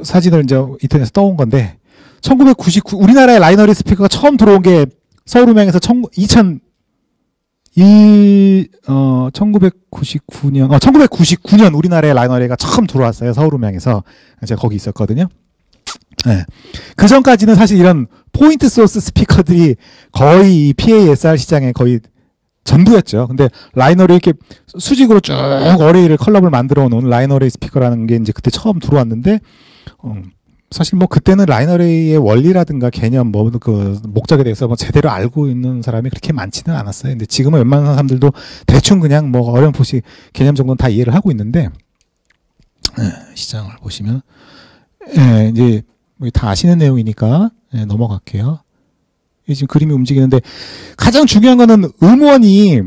사진을 이제 인터넷에서 떠온 건데 1999 우리나라에 라이너리 스피커가 처음 들어온 게 서울음향에서 1999년 우리나라에 라이너리가 처음 들어왔어요. 서울음향에서 제가 거기 있었거든요. 네. 그 전까지는 사실 이런 포인트 소스 스피커들이 거의 PASR 시장에 거의 전부였죠. 근데 라이너리 이렇게 수직으로 쭉 어레이를 컬럼을 만들어 놓은 라이너리 스피커라는 게 이제 그때 처음 들어왔는데, 사실 뭐 그때는 라이너리의 원리라든가 개념, 뭐 그 목적에 대해서 뭐 제대로 알고 있는 사람이 그렇게 많지는 않았어요. 근데 지금은 웬만한 사람들도 대충 그냥 뭐 어렴풋이 개념 정도는 다 이해를 하고 있는데, 시장을 보시면, 이제 다 아시는 내용이니까 넘어갈게요. 지금 그림이 움직이는데 가장 중요한 거는 음원이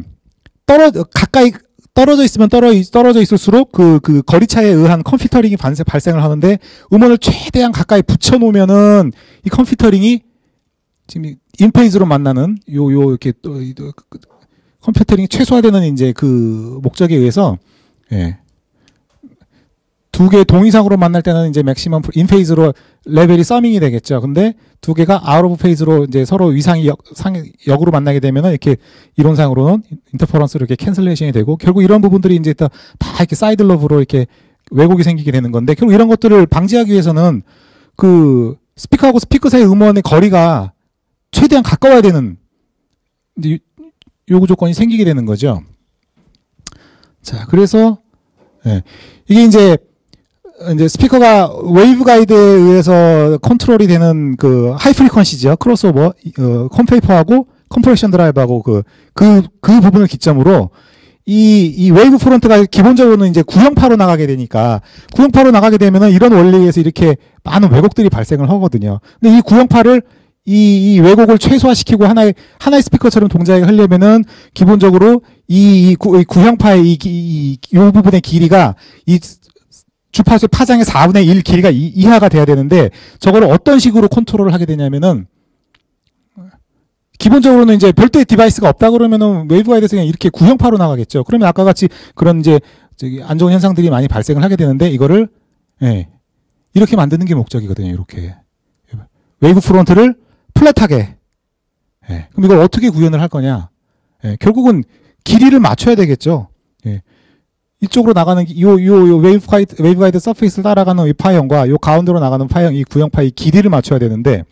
가까이 떨어져 있으면 떨어져 있을수록 그 거리차에 의한 컴퓨터링이 발생을 하는데 음원을 최대한 가까이 붙여 놓으면은 이 컴퓨터링이 지금 인페이즈로 만나는 이렇게 또 컴퓨터링이 최소화되는 이제 그 목적에 의해서 두 개 동이상으로 만날 때는 이제 맥시멈 인페이즈로 레벨이 서밍이 되겠죠. 근데 두 개가 아웃 오브 페이즈로 이제 서로 위상이 역으로 만나게 되면은 이렇게 이론상으로는 인터퍼런스로 이렇게 캔슬레이션이 되고 결국 이런 부분들이 이제 다 이렇게 사이드 러브로 이렇게 왜곡이 생기게 되는 건데 결국 이런 것들을 방지하기 위해서는 그 스피커하고 스피커 사이 음원의 거리가 최대한 가까워야 되는 이제 요구 조건이 생기게 되는 거죠. 자, 그래서 이게 이제 스피커가 웨이브 가이드에 의해서 컨트롤이 되는 그 하이 프리퀀시죠. 크로스오버, 컴페이퍼하고 컴프레션 드라이브하고 그 부분을 기점으로 이 웨이브 프론트가 기본적으로는 이제 구형파로 나가게 되니까 구형파로 나가게 되면은 이런 원리에서 이렇게 많은 왜곡들이 발생을 하거든요. 근데 이 구형파를 이 왜곡을 최소화시키고 하나의 스피커처럼 동작을 하려면은 기본적으로 이 구형파의 이 부분의 길이가 이 주파수의 파장의 4분의 1 길이가 이하가 돼야 되는데 저거를 어떤 식으로 컨트롤을 하게 되냐면은 기본적으로는 이제 별도의 디바이스가 없다 그러면은 웨이브 가이드에서 그냥 이렇게 구형파로 나가겠죠. 그러면 아까 같이 그런 이제 안 좋은 현상들이 많이 발생을 하게 되는데 이거를 이렇게 만드는 게 목적이거든요. 이렇게 웨이브 프론트를 플랫하게. 그럼 이걸 어떻게 구현을 할 거냐? 결국은 길이를 맞춰야 되겠죠. 이쪽으로 나가는 요 웨이브 가이드 서페이스를 따라가는 이 파형과 요 가운데로 나가는 파형, 이 구형파 이 길이를 맞춰야 되는데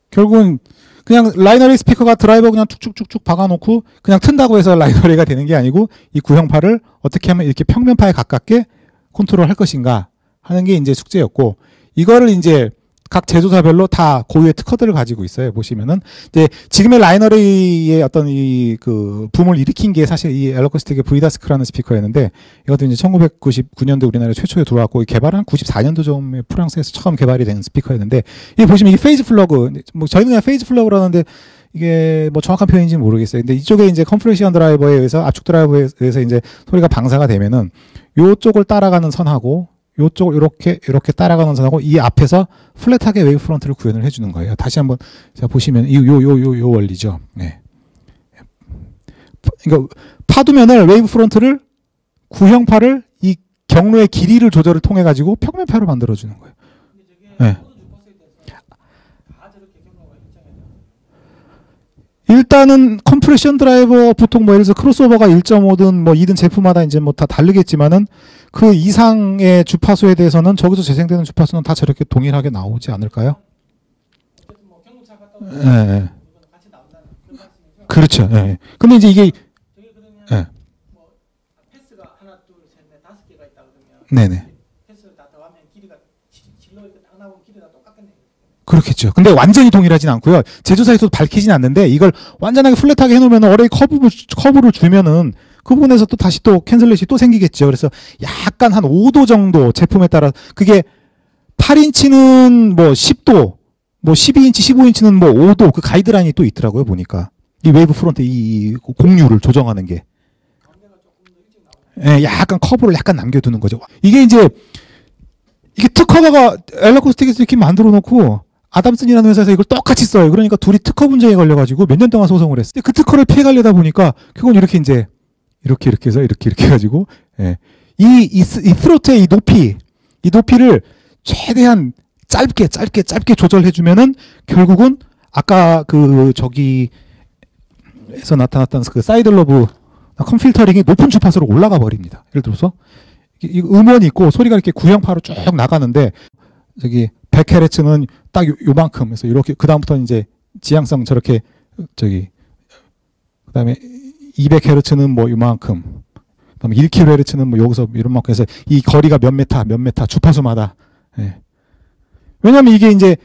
결국은 그냥 라이너리 스피커가 드라이버 그냥 쭉쭉쭉쭉 박아놓고 그냥 튼다고 해서 라이너리가 되는 게 아니고 이 구형파를 어떻게 하면 이렇게 평면파에 가깝게 컨트롤 할 것인가 하는 게 이제 숙제였고 이거를 이제 각 제조사별로 다 고유의 특허들을 가지고 있어요. 보시면은 이제 지금의 라이너리의 어떤 이 그 붐을 일으킨 게 사실 이 엘러코스틱의 브이다스크라는 스피커였는데 이것도 이제 1999년도 우리나라에 최초에 들어왔고 개발은 94년도쯤에 프랑스에서 처음 개발이 된 스피커였는데 이 보시면 이게 페이즈 플러그 뭐 저희는 그냥 페이즈 플러그라는데 이게 뭐 정확한 표현인지는 모르겠어요. 근데 이쪽에 이제 컴프레션 드라이버에 의해서 압축 드라이버에 의해서 이제 소리가 방사가 되면은 요쪽을 따라가는 선하고 요쪽을 이렇게 따라가는 선하고 이 앞에서 플랫하게 웨이브 프론트를 구현을 해주는 거예요. 다시 한번 자 보시면 요 원리죠. 그러니까 파두면을 웨이브 프론트를 구형파를 이 경로의 길이를 조절을 통해 가지고 평면파로 만들어 주는 거예요. 일단은 컴프레션 드라이버 보통 뭐 예를 들어서 크로스오버가 1.5든 뭐 2든 제품마다 이제 뭐 다 다르겠지만은 그 이상의 주파수에 대해서는 저기서 재생되는 주파수는 다 저렇게 동일하게 나오지 않을까요? 그렇죠. 근데 이제 이게 네네. 그렇겠죠. 근데 완전히 동일하진 않고요. 제조사에서도 밝히진 않는데 이걸 완전하게 플랫하게 해놓으면 어레이 커브를 주면은 그 부분에서 또 다시 또 캔슬렛이 또 생기겠죠. 그래서 약간 한 5도 정도 제품에 따라 그게 8인치는 뭐 10도, 뭐 12인치, 15인치는 뭐 5도 그 가이드라인이 또 있더라고요. 보니까 이 웨이브 프론트 이 공률을 조정하는 게 약간 커브를 약간 남겨두는 거죠. 이게 특허가 엘러코스틱에서 이렇게 만들어 놓고 아담슨이라는 회사에서 이걸 똑같이 써요. 그러니까 둘이 특허 분쟁에 걸려가지고 몇 년 동안 소송을 했어요. 그 특허를 피해가려다 보니까 그건 이렇게 이제 이렇게 해서 이렇게 해가지고, 예. 이 스로트의 이 높이를 최대한 짧게 조절해주면은 결국은 아까 저기에서 나타났던 그 사이드 로브 컴필터링이 높은 주파수로 올라가 버립니다. 예를 들어서 이 음원이 있고 소리가 이렇게 구형파로 쭉 나가는데 저기 100Hz는 딱 요만큼 해서 이렇게 그다음부터는 이제 지향성 저렇게 그다음에 200Hz는 뭐 요만큼 그다음에 1kHz는 뭐 여기서 이런 만큼 해서 이 거리가 몇 메타 주파수마다. 예. 왜냐하면 이게 이제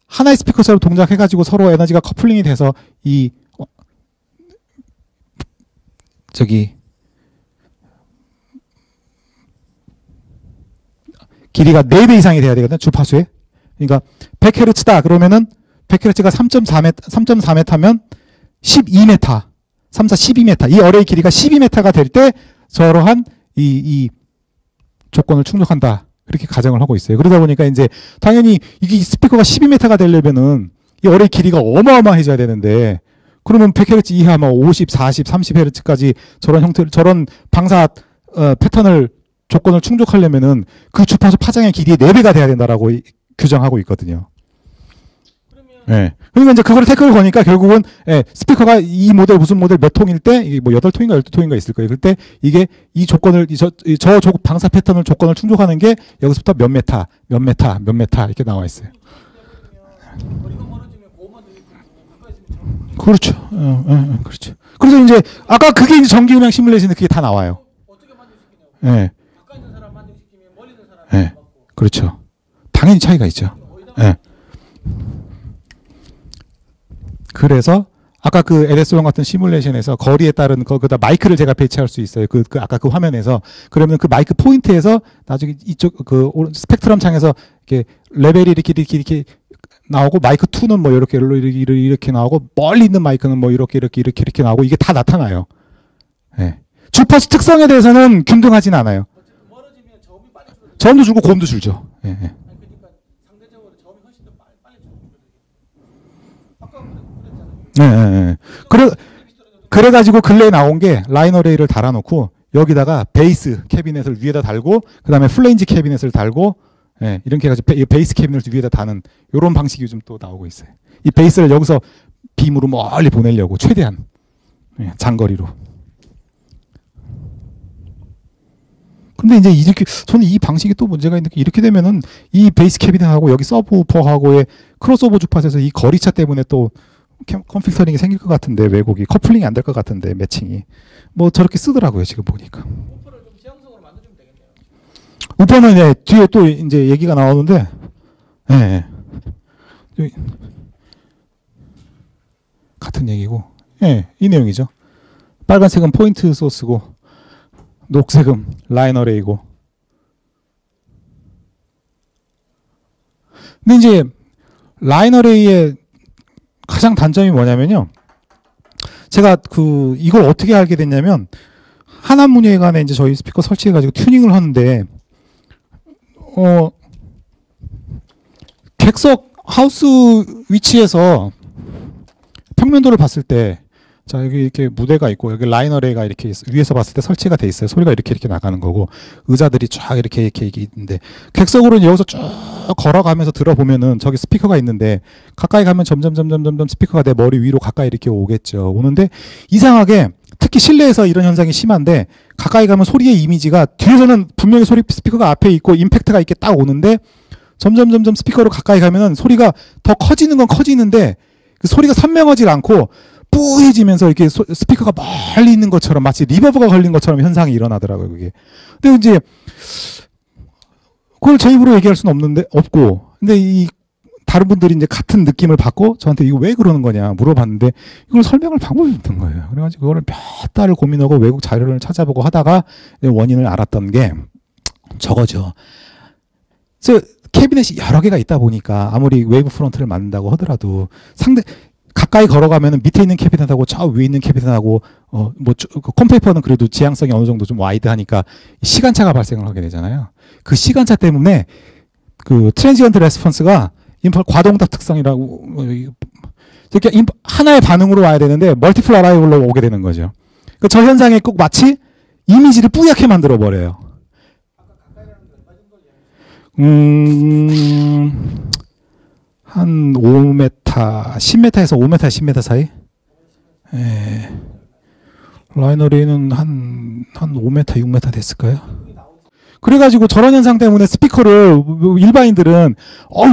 하나의 스피커처럼 동작해가지고 서로 에너지가 커플링이 돼서 길이가 4배 이상이 돼야 되거든, 주파수에. 그러니까 100Hz다 그러면은 100Hz가 3.4m면 12m, 3, 4, 12m. 이 어레이 길이가 12m가 될 때 저러한 이 조건을 충족한다. 그렇게 가정을 하고 있어요. 그러다 보니까 이제 당연히 이게 스피커가 12m가 되려면은 이 어레이 길이가 어마어마해져야 되는데 그러면 100Hz 이하 뭐 50, 40, 30Hz까지 저런 형태를 저런 방사 패턴을 조건을 충족하려면은 그 주파수 파장의 길이의 4배가 돼야 된다라고 규정하고 있거든요. 예. 그러니까 이제 그거를 태클을 거니까 결국은 스피커가 이 모델 무슨 모델 몇 통일 때 이게 뭐 8통인가 12통인가 있을 거예요. 그때 이게 이 조건을 저 방사 패턴을 조건을 충족하는 게 여기서부터 몇 메타 이렇게 나와 있어요. 그렇죠. 그렇죠. 그래서 이제 아까 그게 이제 전기음향 시뮬레이션에 그게 다 나와요. 예. 예. 그렇죠. 당연히 차이가 있죠. 예. 그래서 아까 그 LS1 같은 시뮬레이션에서 거리에 따른 거기다 마이크를 제가 배치할 수 있어요. 아까 그 화면에서 그러면 그 마이크 포인트에서 나중에 이쪽 그 스펙트럼 창에서 이렇게 레벨이 이렇게 나오고 마이크 2는 뭐 이렇게 나오고 멀리 있는 마이크는 뭐 이렇게 나오고 이게 다 나타나요. 예. 주파수 특성에 대해서는 균등하진 않아요. 저음도 줄고 고음도 줄죠. 예. 예. 네. 그래가지고 근래에 나온 게 라인 어레이를 달아놓고 여기다가 베이스 캐비넷을 위에다 달고 그 다음에 플레인지 캐비넷을 달고 이렇게 해가지고 베이스 캐비넷을 위에다 다는 이런 방식이 요즘 또 나오고 있어요. 이 베이스를 여기서 빔으로 멀리 보내려고 최대한 장거리로. 근데 이제 이렇게 저는 이 방식이 또 문제가 있는 게 이렇게 되면은 이 베이스 캐비넷하고 여기 서브우퍼하고의 크로스오버 주파수에서 이 거리차 때문에 또 컴필터링이 생길 것 같은데 왜곡이 커플링이 안 될 것 같은데 매칭이 뭐 저렇게 쓰더라고요 지금 보니까. 우퍼를 좀 지향성으로 만들어주면 되겠네요. 우퍼는 뒤에 또 이제 얘기가 나오는데, 같은 얘기고, 이 내용이죠. 빨간색은 포인트 소스고, 녹색은 라인 어레이고. 근데 이제 라인 어레이의 가장 단점이 뭐냐면요. 제가 이걸 어떻게 알게 됐냐면 하나문예관에 이제 저희 스피커 설치해가지고 튜닝을 하는데 객석 하우스 위치에서 평면도를 봤을 때 자 여기 이렇게 무대가 있고 여기 라인 어레이가 이렇게 위에서 봤을 때 설치가 돼 있어요. 소리가 이렇게 나가는 거고 의자들이 쫙 이렇게 있는데 객석으로는 여기서 쭉 걸어가면서 들어보면은 저기 스피커가 있는데 가까이 가면 점점 스피커가 내 머리 위로 가까이 이렇게 오겠죠. 오는데 이상하게 특히 실내에서 이런 현상이 심한데 가까이 가면 소리의 이미지가 뒤에서는 분명히 스피커가 앞에 있고 임팩트가 있게 딱 오는데 점점 스피커로 가까이 가면은 소리가 더 커지는 건 커지는데 그 소리가 선명하지 않고 뿌해지면서 이렇게 스피커가 멀리 있는 것처럼 마치 리버브가 걸린 것처럼 현상이 일어나더라고요, 그게. 근데 이제 그걸 제 입으로 얘기할 수는 없고, 근데 이 다른 분들이 이제 같은 느낌을 받고 저한테 이거 왜 그러는 거냐 물어봤는데 이걸 설명할 방법이 없는 거예요. 그래가지고 그거를 몇 달을 고민하고 외국 자료를 찾아보고 하다가 원인을 알았던 게 저거죠. 그래서 캐비넷이 여러 개가 있다 보니까 아무리 웨이브 프론트를 만든다고 하더라도 가까이 걸어가면은 밑에 있는 캐비넷하고 저 위에 있는 캐비넷하고 컴페이퍼는 그래도 지향성이 어느 정도 좀 와이드하니까 시간차가 발생을 하게 되잖아요. 그 시간차 때문에 그 트랜지언트 레스폰스가 과동작 특성이라고 이렇게 하나의 반응으로 와야 되는데 멀티플 어라이블로 오게 되는 거죠. 저 현상에 꼭 마치 이미지를 뿌옇게 만들어 버려요. 한 5m, 10m에서 5m, 10m 사이? 예. 라이너리는 한 5m, 6m 됐을까요? 그래가지고 저런 현상 때문에 스피커를 일반인들은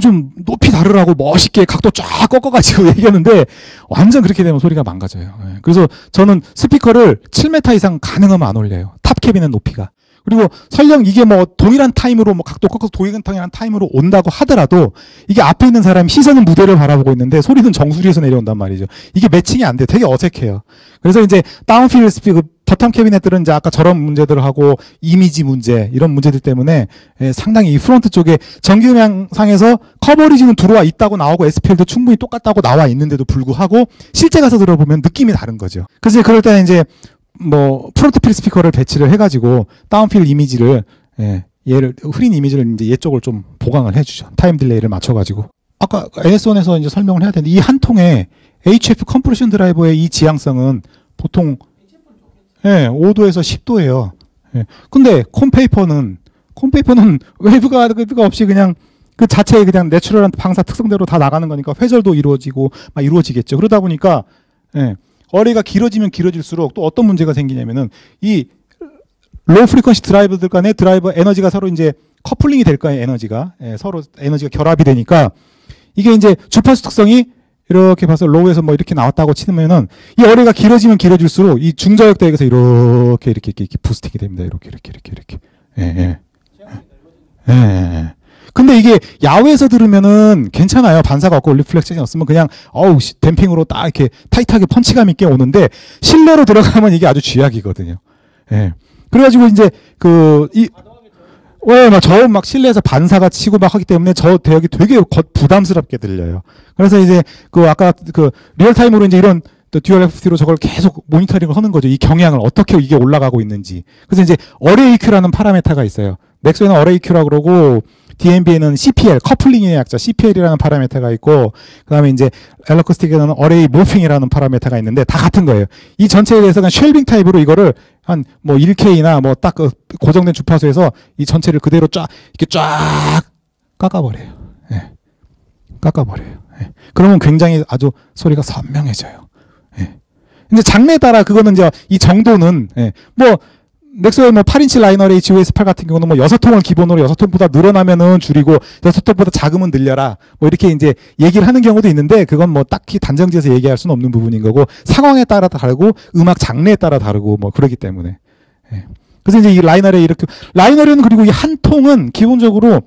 좀 높이 다르라고 멋있게 각도 쫙 꺾어가지고 얘기하는데 완전 그렇게 되면 소리가 망가져요. 예. 그래서 저는 스피커를 7m 이상 가능하면 안 올려요. 탑 캐비넷 높이가. 그리고 설령 이게 뭐 동일한 타임으로 뭐 각도 꺾어서 동일한 타임으로 온다고 하더라도 이게 앞에 있는 사람이 시선은 무대를 바라보고 있는데 소리는 정수리에서 내려온단 말이죠. 이게 매칭이 안 돼요. 되게 어색해요. 그래서 이제 다운필 스피커 버텀 캐비넷들은 이제 아까 저런 문제들을 하고 이미지 문제 이런 문제들 때문에 상당히 이 프론트 쪽에 전기음향상에서 커버리지는 들어와 있다고 나오고 SPL도 충분히 똑같다고 나와 있는데도 불구하고 실제 가서 들어보면 느낌이 다른 거죠. 그래서 그럴 때는 이제 뭐 프론트 필 스피커를 배치를 해가지고 다운필 이미지를 얘를 흐린 이미지를 이제 얘 쪽을 좀 보강을 해주죠. 타임 딜레이를 맞춰가지고 아까 AS1에서 이제 설명을 해야 되는데 이 한 통의 HF 컴프레션 드라이버의 이 지향성은 보통 5도에서 10도예요. 근데 콤페이퍼는 웨이브가 없이 그냥 그 자체의 그냥 내추럴한 방사 특성대로 다 나가는 거니까 회절도 이루어지고 막 이루어지겠죠. 그러다 보니까 어레이가 길어지면 길어질수록 또 어떤 문제가 생기냐면은 이 로우 프리퀀시 드라이버들 간의 드라이버 에너지가 서로 이제 커플링이 될 거예요. 에너지가 서로 에너지가 결합이 되니까 이게 이제 주파수 특성이 이렇게 봐서 로우에서 뭐 이렇게 나왔다고 치면은 이 어레이가 길어지면 길어질수록 이 중저역 대역에서 이렇게 부스팅이 됩니다. 이렇게. 근데 이게 야외에서 들으면은 괜찮아요. 반사가 없고 리플렉션이 없으면 그냥 댐핑으로 딱 이렇게 타이트하게 펀치감 있게 오는데 실내로 들어가면 이게 아주 쥐약이거든요. 그래가지고 이제 저음 막 실내에서 반사가 치고 막 하기 때문에 저 대역이 되게 부담스럽게 들려요. 그래서 이제 아까 리얼타임으로 이제 이런 듀얼 FT로 저걸 계속 모니터링을 하는 거죠. 이 경향을 어떻게 이게 올라가고 있는지. 그래서 이제 어레이 EQ라는 파라메타가 있어요. 넥소에는 어레이 EQ라고 그러고 DMB에는 CPL, 커플링의 약자 CPL이라는 파라메타가 있고 그다음에 이제 엘러커스틱에는 어레이 모핑이라는 파라메타가 있는데 다 같은 거예요. 이 전체에 대해서 그냥 쉘빙 타입으로 이거를 한 뭐 1K나 뭐 딱 고정된 주파수에서 이 전체를 그대로 이렇게 쫙 깎아버려요. 깎아버려요. 그러면 굉장히 아주 소리가 선명해져요. 근데 장르에 따라 그거는 이제 이 정도는 뭐 넥소의 뭐 8인치 라이너레이 GOS8 같은 경우는 뭐 6통을 기본으로 6통보다 늘어나면은 줄이고 6통보다 작으면 늘려라. 뭐 이렇게 이제 얘기를 하는 경우도 있는데 그건 뭐 딱히 단정지어서 얘기할 수는 없는 부분인 거고 상황에 따라 다르고 음악 장르에 따라 다르고 뭐 그러기 때문에. 그래서 이제 이 라이너레이 라이너레이는 그리고 이 한 통은 기본적으로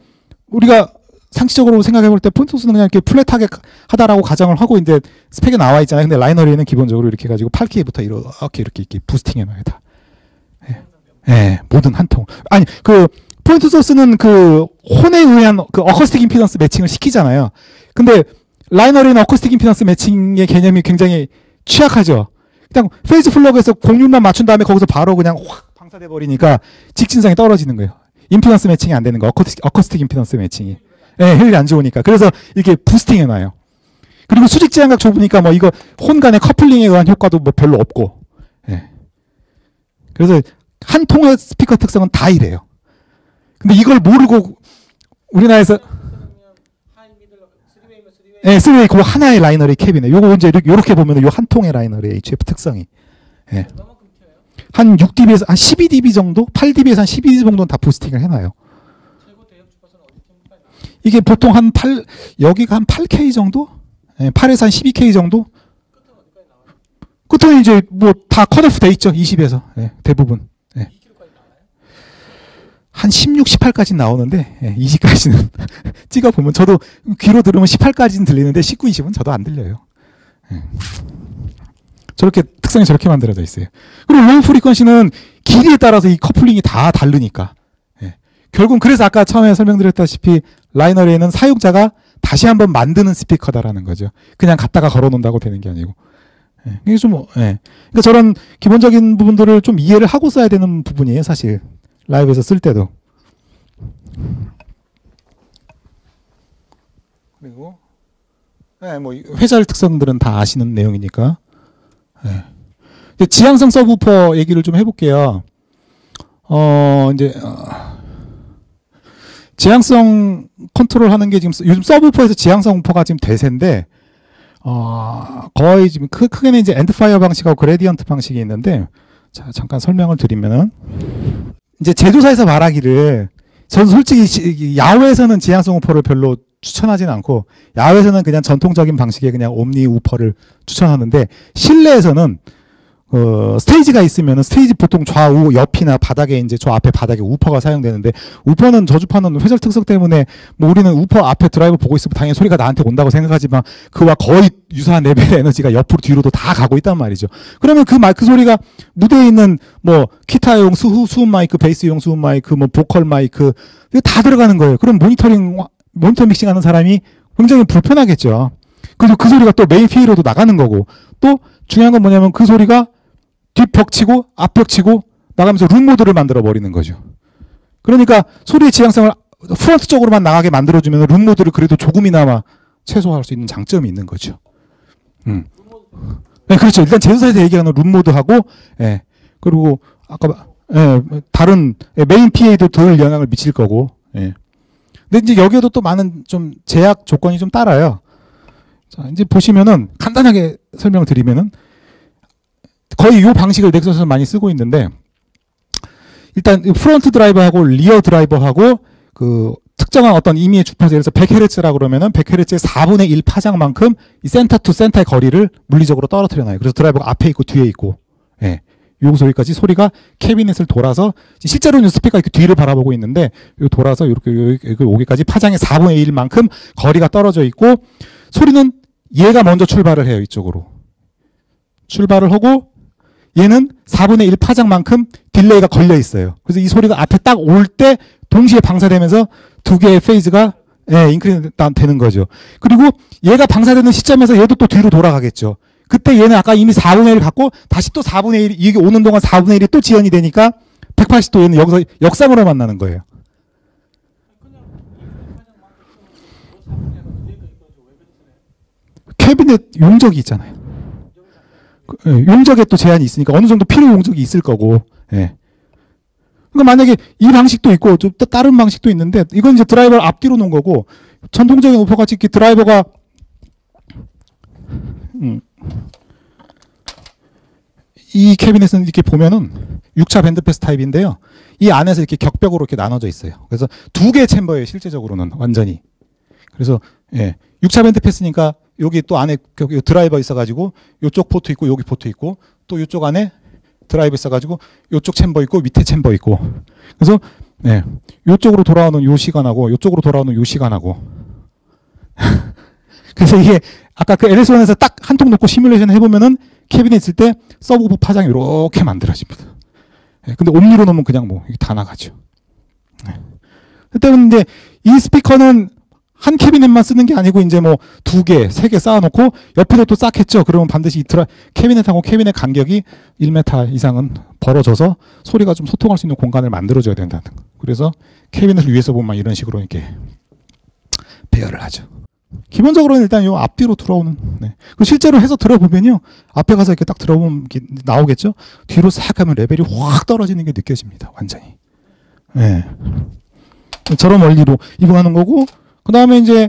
우리가 상식적으로 생각해 볼 때 폰토스는 그냥 이렇게 플랫하게 하다라고 가정을 하고 이제 스펙에 나와 있잖아요. 근데 라이너레이는 기본적으로 이렇게 해가지고 8K부터 이렇게 부스팅해 놔요. 다. 모든 한 통. 아니, 포인트 소스는 혼에 의한 어쿠스틱 임피던스 매칭을 시키잖아요. 근데 라이너리는 어쿠스틱 임피던스 매칭의 개념이 굉장히 취약하죠. 그냥 페이즈 플러그에서 공률만 맞춘 다음에 거기서 바로 그냥 확 방사돼 버리니까 직진성이 떨어지는 거예요. 임피던스 매칭이 안 되는 거. 어쿠스틱 임피던스 매칭이. 효율이 안 좋으니까. 그래서 이렇게 부스팅 해놔요. 그리고 수직 지향각 좁으니까 뭐 이거 혼 간의 커플링에 의한 효과도 뭐 별로 없고. 그래서 한 통의 스피커 특성은 다 이래요. 근데 이걸 모르고 우리나라에서 쓰리웨이 그거 하나의 라이너리 캡이네. 요거 이제 이렇게 보면 요 한 통의 라이너리 HF 특성이 한 6dB에서 한 12dB 정도, 8dB에서 한 12dB 정도는 다 부스팅을 해놔요. 이게 보통 여기가 한 8K 정도, 8에서 한 12K 정도. 끝은 이제 뭐 다 컷오프 돼 있죠. 20에서 대부분. 한 16, 18까지는 나오는데 20까지는 찍어보면 저도 귀로 들으면 18까지는 들리는데 19, 20은 저도 안 들려요. 저렇게 특성이 저렇게 만들어져 있어요. 그리고 로우 프리퀀시는 길이에 따라서 이 커플링이 다 다르니까 결국은 그래서 아까 처음에 설명드렸다시피 라이너레이는 사용자가 다시 한번 만드는 스피커다라는 거죠. 그냥 갖다가 걸어놓는다고 되는 게 아니고. 이게 좀 그러니까 저런 기본적인 부분들을 좀 이해를 하고 써야 되는 부분이에요, 사실. 라이브에서 쓸 때도. 그리고 뭐 회절 특성들은 다 아시는 내용이니까. 이제 지향성 서브우퍼 얘기를 좀 해볼게요. 이제 지향성 컨트롤 하는 게 지금 요즘 서브우퍼에서 지향성 우퍼가 지금 대세인데 거의 지금 크게는 이제 엔드파이어 방식하고 그레디언트 방식이 있는데, 자 잠깐 설명을 드리면은, 이제 제조사에서 말하기를, 저는 솔직히 야외에서는 지향성 우퍼를 별로 추천하진 않고, 야외에서는 그냥 전통적인 방식의 그냥 옴니 우퍼를 추천하는데, 실내에서는 스테이지가 있으면은 스테이지 보통 좌우 옆이나 바닥에 이제 저 앞에 바닥에 우퍼가 사용되는데, 우퍼는 저주파는 회절 특성 때문에 뭐 우리는 우퍼 앞에 드라이버 보고 있으면 당연히 소리가 나한테 온다고 생각하지만 그와 거의 유사한 레벨의 에너지가 옆으로 뒤로도 다 가고 있단 말이죠. 그러면 그 소리가 무대에 있는 뭐 기타용 수음 마이크, 베이스용 수음 마이크, 뭐 보컬 마이크 이거 다 들어가는 거예요. 그럼 모니터 믹싱하는 사람이 굉장히 불편하겠죠. 그래서 그 소리가 또 메인 피해로도 나가는 거고, 또 중요한 건 뭐냐면 그 소리가 뒷벽 치고 앞벽 치고 나가면서 룸 모드를 만들어 버리는 거죠. 그러니까 소리의 지향성을 프론트 쪽으로만 나가게 만들어주면 룸 모드를 그래도 조금이나마 최소화할 수 있는 장점이 있는 거죠. 네, 그렇죠. 일단 제조사에서 얘기하는 룸 모드하고, 예, 그리고 아까 다른 메인 PA도 덜 영향을 미칠 거고, 예. 근데 이제 여기에도 또 많은 좀 제약 조건이 좀 따라요. 자, 이제 보시면은 간단하게 설명을 드리면은, 거의 이 방식을 넥서스에서 많이 쓰고 있는데, 일단 프론트 드라이버하고 리어 드라이버하고 그 특정한 어떤 임의의 주파수, 예를 들어서 100Hz라 그러면은 100Hz의 4분의 1 파장만큼 이 센터 투 센터의 거리를 물리적으로 떨어뜨려 놔요. 그래서 드라이버가 앞에 있고 뒤에 있고, 예. 요 소리까지 소리가 캐비넷을 돌아서, 실제로는 스피커가 이렇게 뒤를 바라보고 있는데, 요 돌아서 이렇게 여기 오기까지 파장의 4분의 1만큼 거리가 떨어져 있고, 소리는 얘가 먼저 출발을 해요. 이쪽으로 출발을 하고, 얘는 4분의 1 파장만큼 딜레이가 걸려 있어요. 그래서 이 소리가 앞에 딱 올 때 동시에 방사되면서 두 개의 페이즈가 인크리즈 되는 거죠. 그리고 얘가 방사되는 시점에서 얘도 또 뒤로 돌아가겠죠. 그때 얘는 아까 이미 4분의 1 갖고 다시 또 4분의 1, 이게 오는 동안 4분의 1이 또 지연이 되니까 180도 얘는 여기서 역상으로 만나는 거예요. 캐비넷 용적이 있잖아요. 용적에 또 제한이 있으니까 어느 정도 필요 용적이 있을 거고, 예. 그러니까 만약에 이 방식도 있고 좀 다른 방식도 있는데, 이건 이제 드라이버를 앞뒤로 놓은 거고, 전통적인 우퍼같이 이렇게 드라이버가 이 캐비넷은 이렇게 보면은 6차 밴드 패스 타입인데요. 이 안에서 이렇게 격벽으로 이렇게 나눠져 있어요. 그래서 두 개의 챔버예요, 실제적으로는 완전히. 그래서 6차 밴드 패스니까 여기 또 안에 드라이버 있어가지고 이쪽 포트 있고 여기 포트 있고, 또 이쪽 안에 드라이버 있어가지고 이쪽 챔버 있고 밑에 챔버 있고, 그래서 이쪽으로 돌아오는 요 시간하고 이쪽으로 돌아오는 요 시간하고 그래서 이게 아까 그 LS1에서 딱 한 통 놓고 시뮬레이션 해보면은 캐비넷 있을 때 서브우퍼 파장이 이렇게 만들어집니다. 근데 옴니로 놓으면 그냥 뭐 이게 다 나가죠. 그때는 이제 이 스피커는 한 캐비넷만 쓰는 게 아니고 이제 뭐 2개, 3개 쌓아놓고 옆에도 또 쌓겠죠. 그러면 반드시 캐비넷하고 캐비넷 간격이 1m 이상은 벌어져서 소리가 좀 소통할 수 있는 공간을 만들어줘야 된다는 거. 그래서 캐비넷을 위에서 보면 이런 식으로 이렇게 배열을 하죠. 기본적으로는 일단 요 앞뒤로 들어오는, 그 실제로 해서 들어보면요, 앞에 가서 이렇게 딱 들어보면 나오겠죠. 뒤로 싹 하면 레벨이 확 떨어지는 게 느껴집니다. 완전히. 저런 원리로 이동하는 거고, 그 다음에 이제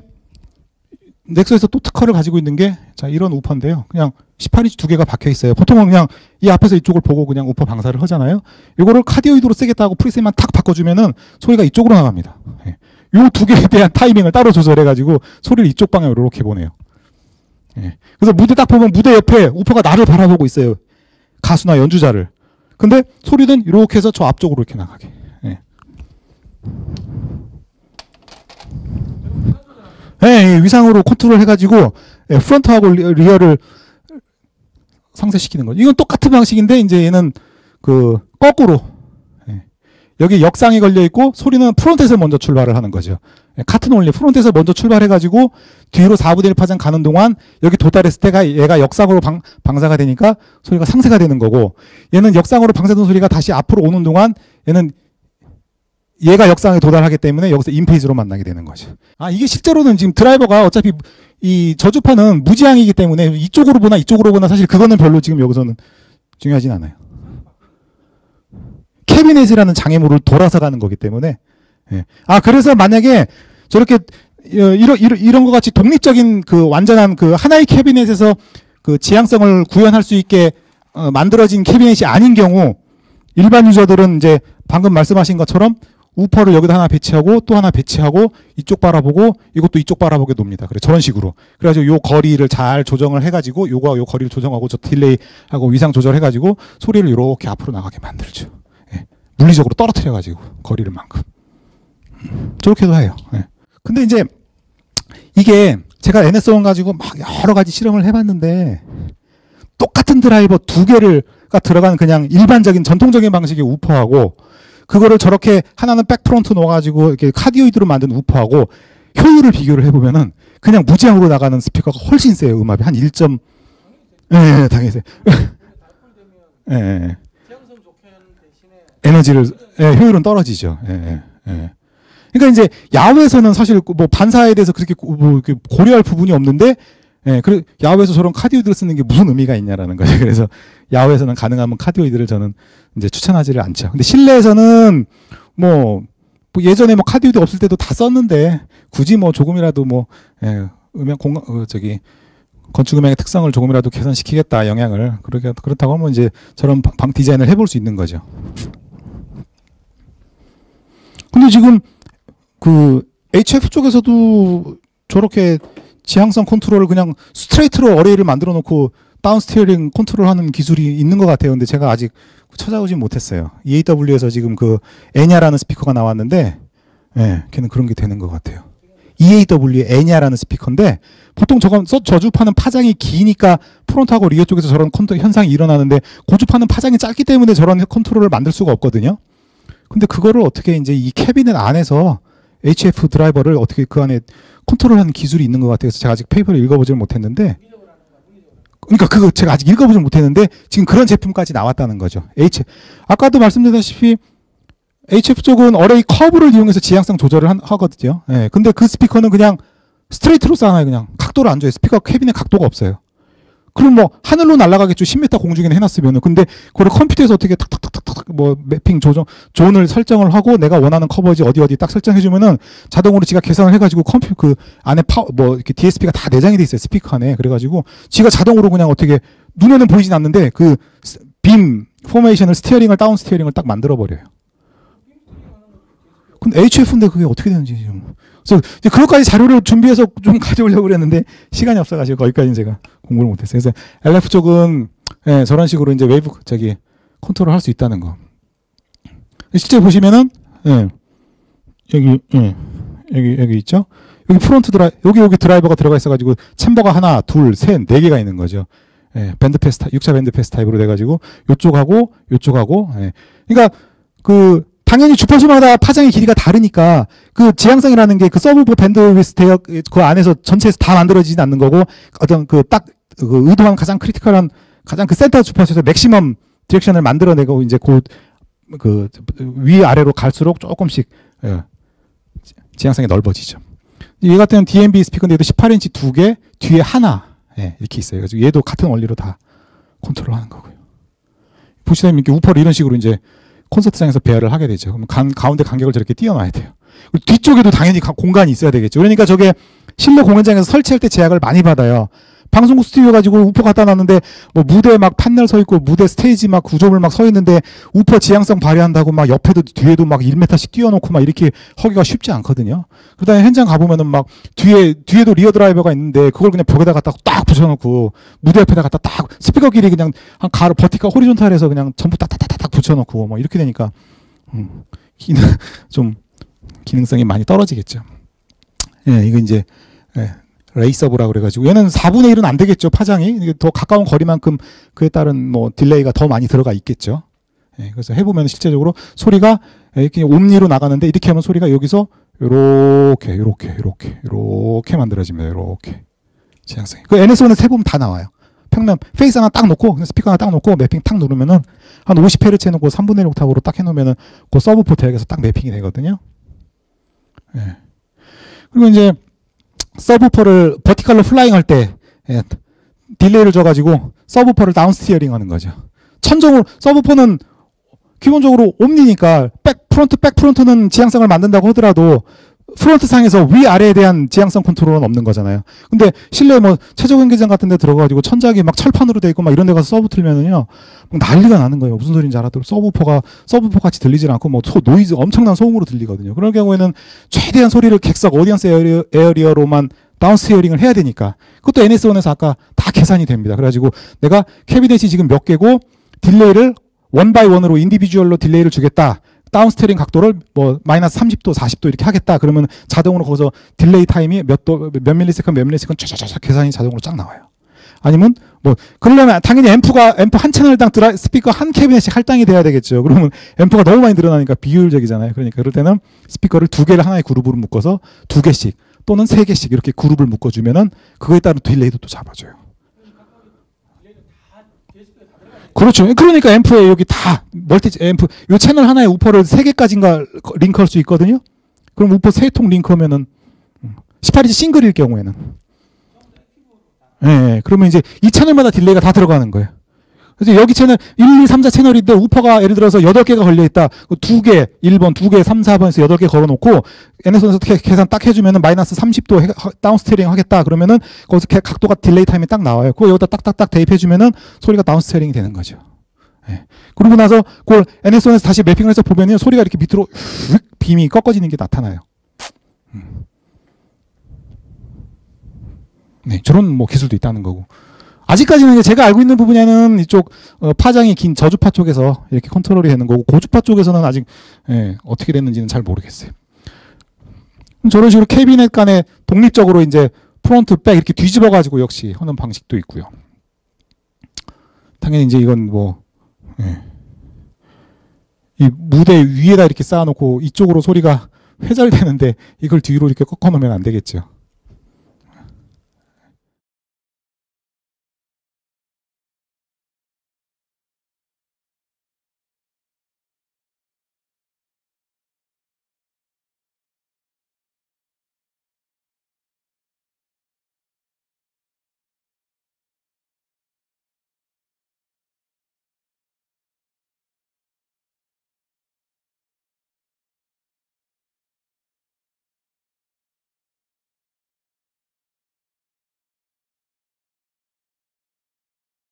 넥서에서 또 특허를 가지고 있는 게, 자, 이런 우퍼인데요. 그냥 18인치 2개가 박혀 있어요. 보통은 그냥 이 앞에서 이쪽을 보고 그냥 우퍼 방사를 하잖아요. 이거를 카디오이드로 쓰겠다고 프리셋만 탁 바꿔주면은 소리가 이쪽으로 나갑니다. 요 2개에 대한 타이밍을 따로 조절해가지고 소리를 이쪽 방향으로 이렇게 보내요. 그래서 무대 딱 보면 무대 옆에 우퍼가 나를 바라보고 있어요. 가수나 연주자를. 근데 소리는 이렇게 해서 저 앞쪽으로 이렇게 나가게. 위상으로 컨트롤 해가지고 프론트하고 리어를 상쇄시키는 거죠. 이건 똑같은 방식인데 이제 얘는 그 거꾸로 여기 역상이 걸려 있고 소리는 프론트에서 먼저 출발을 하는 거죠. 카튼 원리 프론트에서 먼저 출발해가지고 뒤로 4분의 1 파장 가는 동안 여기 도달했을 때가 얘가 역상으로 방사가 되니까 소리가 상쇄가 되는 거고, 얘는 역상으로 방사된 소리가 다시 앞으로 오는 동안 얘는 얘가 역상에 도달하기 때문에 여기서 인페이즈로 만나게 되는 거죠. 이게 실제로는 지금 드라이버가 어차피 이 저주파는 무지향이기 때문에 이쪽으로 보나 이쪽으로 보나 사실 그거는 별로 지금 여기서는 중요하진 않아요. 캐비넷이라는 장애물을 돌아서 가는 거기 때문에. 예. 그래서 만약에 저렇게 이런 것 같이 독립적인 그 완전한 그 하나의 캐비넷에서 그 지향성을 구현할 수 있게 만들어진 캐비넷이 아닌 경우 일반 유저들은 이제 방금 말씀하신 것처럼 우퍼를 여기다 하나 배치하고 또 하나 배치하고 이쪽 바라보고 이것도 이쪽 바라보게 놉니다. 그래 저런 식으로. 그래가지고 요 거리를 잘 조정을 해가지고 요거와 요 거리를 조정하고 저 딜레이하고 위상 조절해가지고 소리를 이렇게 앞으로 나가게 만들죠. 예. 물리적으로 떨어뜨려가지고 거리를 만큼. 저렇게도 해요. 예. 근데 이제 이게 제가 NS1 가지고 막 여러 가지 실험을 해봤는데 똑같은 드라이버 두 개가 들어간 그냥 일반적인 전통적인 방식의 우퍼하고 그거를 저렇게 하나는 백프론트 넣어가지고 이렇게 카디오이드로 만든 우퍼하고 효율을 비교를 해보면은 그냥 무제한으로 나가는 스피커가 훨씬 세요. 음압이 한 1. 예, 당연히 세요. 예. 에너지를 효율은 떨어지죠. 예. 그러니까 이제 야외에서는 사실 뭐 반사에 대해서 그렇게 뭐 고려할 부분이 없는데, 그 야외에서 저런 카디오이드를 쓰는 게 무슨 의미가 있냐라는 거예요. 그래서 야외에서는 가능하면 카디오이드를 저는 이제 추천하지를 않죠. 근데 실내에서는 뭐 예전에 뭐 카디오이드 없을 때도 다 썼는데 굳이 뭐 조금이라도 뭐 음향 건축 음향의 특성을 조금이라도 개선시키겠다 영향을 그렇다고 하면 이제 저런 방 디자인을 해볼 수 있는 거죠. 근데 지금 그 HF 쪽에서도 저렇게 지향성 컨트롤을 그냥 스트레이트로 어레이를 만들어 놓고 다운 스티어링 컨트롤하는 기술이 있는 것 같아요. 근데 제가 아직 찾아오진 못했어요. EAW에서 지금 그 에냐라는 스피커가 나왔는데, 걔는 그런 게 되는 것 같아요. EAW의 에냐라는 스피커인데 보통 저건 저주파는 파장이 기니까 프론트하고 리어 쪽에서 저런 현상이 일어나는데 고주파는 파장이 짧기 때문에 저런 컨트롤을 만들 수가 없거든요. 근데 그거를 어떻게 이제 이 캐비넷 안에서 HF 드라이버를 어떻게 그 안에 컨트롤하는 기술이 있는 것 같아서 제가 아직 페이퍼를 읽어보지는 못했는데, 그러니까 그거 제가 아직 읽어보지는 못했는데 지금 그런 제품까지 나왔다는 거죠. 아까도 말씀드렸다시피 HF 쪽은 어레이 커브를 이용해서 지향성 조절을 하거든요. 근데 그 스피커는 그냥 스트레이트로 쌓아요. 그냥 각도를 안 줘요. 스피커 캐비넷 각도가 없어요. 그럼 뭐 하늘로 날아가겠죠. 10m 공중에 해놨으면은. 근데 그걸 컴퓨터에서 어떻게 탁탁탁탁탁 뭐 매핑 존을 설정을 하고 내가 원하는 커버지 어디 딱 설정해주면은 자동으로 지가 계산을 해가지고 그 안에 이렇게 DSP가 다 내장이 돼 있어요. 스피커 안에. 그래가지고 지가 자동으로 그냥 어떻게 눈에는 보이진 않는데 그 빔 포메이션을 다운 스티어링을 딱 만들어 버려요. 근데 HF인데 그게 어떻게 되는지 좀. 그래서 그것까지 자료를 준비해서 좀 가져오려고 그랬는데 시간이 없어가지고 거기까지는 제가 공부를 못했어요. 그래서 LF 쪽은 저런 식으로 이제 웨이브 컨트롤 할 수 있다는 거. 실제 보시면은 여기 있죠. 여기 프론트 여기 드라이버가 들어가 있어가지고 챔버가 하나, 둘, 셋, 네 개가 있는 거죠. 밴드 패스 6차 밴드 패스 타입으로 돼가지고 요쪽하고. 그러니까 당연히 주파수마다 파장의 길이가 다르니까 그 지향성이라는 게 그 서브우퍼 밴드위스 대역 그 안에서 전체에서 다 만들어지진 않는 거고 어떤 그 의도한 가장 크리티컬한 가장 그 센터 주파수에서 맥시멈 디렉션을 만들어내고 이제 그 위아래로 갈수록 조금씩 지향성이 넓어지죠. 얘 같은 DMB 스피커인데 얘도 18인치 2개 뒤에 하나 이렇게 있어요. 그래서 얘도 같은 원리로 다 컨트롤하는 거고요. 보시다시피 이렇게 우퍼를 이런 식으로 이제 콘서트장에서 배열을 하게 되죠. 그럼 가운데 간격을 저렇게 띄워놔야 돼요. 뒤쪽에도 당연히 공간이 있어야 되겠죠. 그러니까 저게 실내 공연장에서 설치할 때 제약을 많이 받아요. 방송국 스튜디오 가지고 우퍼 갖다 놨는데 뭐 무대 막 판넬 서 있고 무대 스테이지 막 구조물 막 서 있는데 우퍼 지향성 발휘한다고 막 옆에도 뒤에도 막 1m씩 띄워놓고 막 이렇게 하기가 쉽지 않거든요. 그다음에 현장 가보면은 막 뒤에도 리어 드라이버가 있는데 그걸 그냥 벽에다 갖다 딱 붙여놓고 무대 옆에다 갖다 딱 스피커 길이 그냥 한 가로 버티컬 호리존탈해서 그냥 전부 딱딱딱딱 붙여놓고 뭐 이렇게 되니까 좀 기능성이 많이 떨어지겠죠. 이거 이제 레이서브라고 그래가지고 얘는 4분의 1은 안 되겠죠. 파장이 더 가까운 거리만큼 그에 따른 뭐 딜레이가 더 많이 들어가 있겠죠. 그래서 해보면 실제적으로 소리가 이렇게 옴니로 나가는데 이렇게 하면 소리가 여기서 요렇게 만들어집니다. 요렇게 지향성이. 그 NS1은 세 보면 다 나와요. 평면 페이스 하나 딱 놓고 스피커 하나 딱 놓고 매핑 탁 누르면은 한 50Hz 해놓고 3분의 1 옥타브로 딱 해놓으면은 그 서브우퍼 대역에서 딱 매핑이 되거든요. 그리고 이제 서브우퍼를 버티컬로 플라잉 할 때 딜레이를 줘가지고 서브우퍼를 다운 스티어링 하는 거죠. 천정으로 서브포는 기본적으로 옴니니까 백 프론트는 지향성을 만든다고 하더라도 프론트 상에서 위아래에 대한 지향성 컨트롤은 없는 거잖아요. 근데 실내 뭐 최저 경기장 같은 데 들어가가지고 천장이 막 철판으로 돼 있고 막 이런 데 가서 서브 틀면은요 막 난리가 나는 거예요. 무슨 소리인지 알아도 서브포 같이 들리질 않고 뭐 노이즈 엄청난 소음으로 들리거든요. 그럴 경우에는 최대한 소리를 객석 오디언스 에어리어로만 다운스티어링을 해야 되니까 그것도 NS1에서 아까 다 계산이 됩니다. 그래가지고 내가 캐비넷이 지금 몇 개고 딜레이를 원 바이 원으로 인디비주얼로 딜레이를 주겠다. 다운스테링 각도를 뭐 마이너스 30도, 40도 이렇게 하겠다. 그러면 자동으로 거기서 딜레이 타임이 몇 밀리세컨드 쫙쫙쫙 계산이 자동으로 쫙 나와요. 아니면 뭐 그러려면 당연히 앰프 한 채널당 스피커 한 캐비넷씩 할당이 돼야 되겠죠. 그러면 앰프가 너무 많이 늘어나니까 비효율적이잖아요. 그러니까 그럴 때는 스피커를 두 개를 하나의 그룹으로 묶어서 두 개씩 또는 세 개씩 이렇게 그룹을 묶어주면은 그거에 따른 딜레이도 또 잡아줘요. 그렇죠. 그러니까 앰프에 여기 다 멀티 앰프 이 채널 하나에 우퍼를 3개까지인가 링크할 수 있거든요. 그럼 우퍼 3통 링크하면은 18인치 싱글일 경우에는 예, 그러면 이제 이 채널마다 딜레이가 다 들어가는 거예요. 그래서 여기 채널 1, 2, 3, 4 채널인데 우퍼가 예를 들어서 8개가 걸려 있다. 2개, 1번, 2개, 3, 4번에서 8개 걸어 놓고 NS에서 계산 딱 해주면은 마이너스 30도 다운스테어링 하겠다. 그러면은 거기서 각도가 딜레이 타임이 딱 나와요. 그거 여기다 딱딱딱 대입해주면은 소리가 다운스테어링이 되는 거죠. 예. 그러고 나서 그걸 NS1에서 다시 매핑을 해서 보면은 소리가 이렇게 밑으로 휙 빔이 꺾어지는 게 나타나요. 네, 저런 뭐 기술도 있다는 거고. 아직까지는 제가 알고 있는 부분에는 이쪽 파장이 긴 저주파 쪽에서 이렇게 컨트롤이 되는 거고 고주파 쪽에서는 아직 어떻게 됐는지는 잘 모르겠어요. 저런 식으로 캐비넷 간에 독립적으로 이제 프론트, 백 이렇게 뒤집어 가지고 역시 하는 방식도 있고요. 당연히 이제 이건 뭐 이 무대 위에다 이렇게 쌓아놓고 이쪽으로 소리가 회절되는데 이걸 뒤로 이렇게 꺾어 놓으면 안 되겠죠.